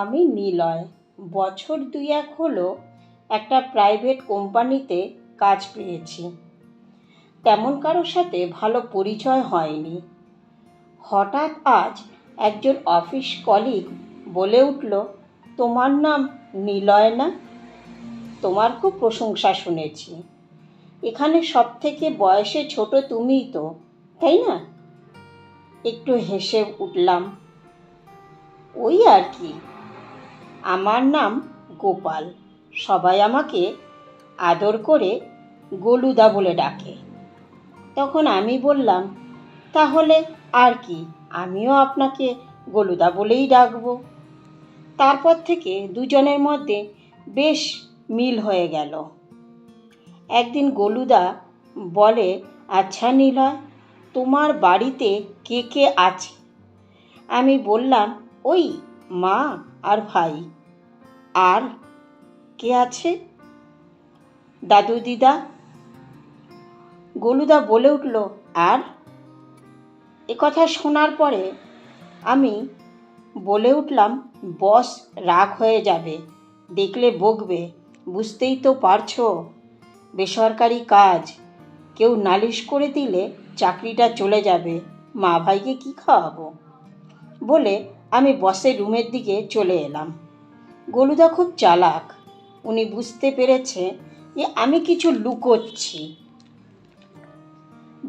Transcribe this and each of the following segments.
আমি নিলয়। বছর দুয়েক হলো একটা প্রাইভেট কোম্পানিতে কাজ পেয়েছি। তেমন কারোর সাথে ভালো পরিচয় হয়নি। হঠাৎ আজ একজন অফিস কলিগ বলে উঠল, তোমার নাম নিলয় না? তোমার খুব প্রশংসা শুনেছি। এখানে সবথেকে বয়সে ছোট তুমিই তো, তাই না? একটু হেসে উঠলাম। ওই আর কি। আমার নাম গোপাল। সবাই আমাকে আদর করে গোলুদা বলে ডাকে। তখন আমি বললাম, তাহলে আর কি, আমিও আপনাকে গোলুদা বলেই ডাকবো। তারপর থেকে দুজনের মধ্যে বেশ মিল হয়ে গেল। একদিন গোলুদা বলে, আচ্ছা নিলয়, তোমার বাড়িতে কে কে আছে? আমি বললাম, ওই মা আর ভাই। আর কে আছে? দাদু দিদা। গোলুদা বলে উঠল, আর? কথা শোনার পরে আমি বলে উঠলাম, বস রাগ হয়ে যাবে, দেখলে বকবে, বুঝতেই তো পারছো, বেসরকারি কাজ, কেউ নালিশ করে দিলে চাকরিটা চলে যাবে, মা ভাইকে কি খাওয়াবো? বলে আমি বসের রুমের দিকে চলে এলাম। গোলুদা খুব চালাক, উনি বুঝতে পেরেছে যে আমি কিছু লুকোচ্ছি।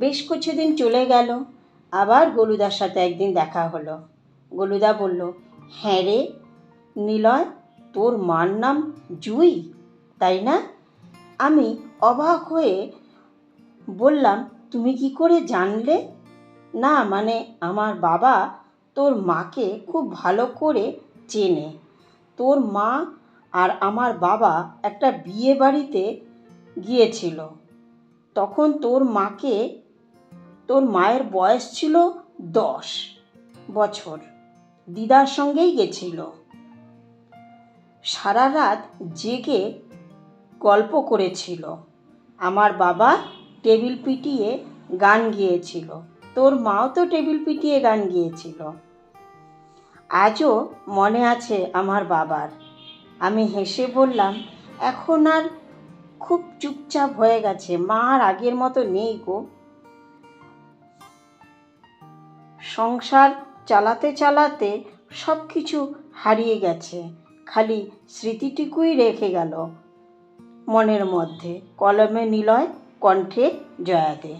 বেশ কিছুদিন চলে গেল। আবার গোলুদার সাথে একদিন দেখা হলো। গোলুদা বলল, হ্যাঁ রে নিলয়, তোর মার নাম জুই, তাই না? আমি অবাক হয়ে বললাম, তুমি কি করে জানলে? না মানে, আমার বাবা তোর মাকে খুব ভালো করে চেনে। তোর মা আর আমার বাবা একটা বিয়ে বাড়িতে গিয়েছিল। তখন তোর মায়ের বয়স ছিল 10 বছর। দিদার সঙ্গেই গেছিল। সারা রাত জেগে গল্প করেছিল। আমার বাবা টেবিল পিটিয়ে গান গেয়েছিল। তোর মাও তো টেবিল পিটিয়ে গান গেয়েছিল। আজও মনে আছে আমার বাবার। আমি হেসে বললাম, এখন আর খুব চুপচাপ হয়ে গেছে, মা আর আগের মতো নেই গো। সংসার চালাতে চালাতে সব কিছু হারিয়ে গেছে, খালি স্মৃতিটুকুই রেখে গেল মনের মধ্যে। কলমে নিলয়, কণ্ঠে জয়াদে।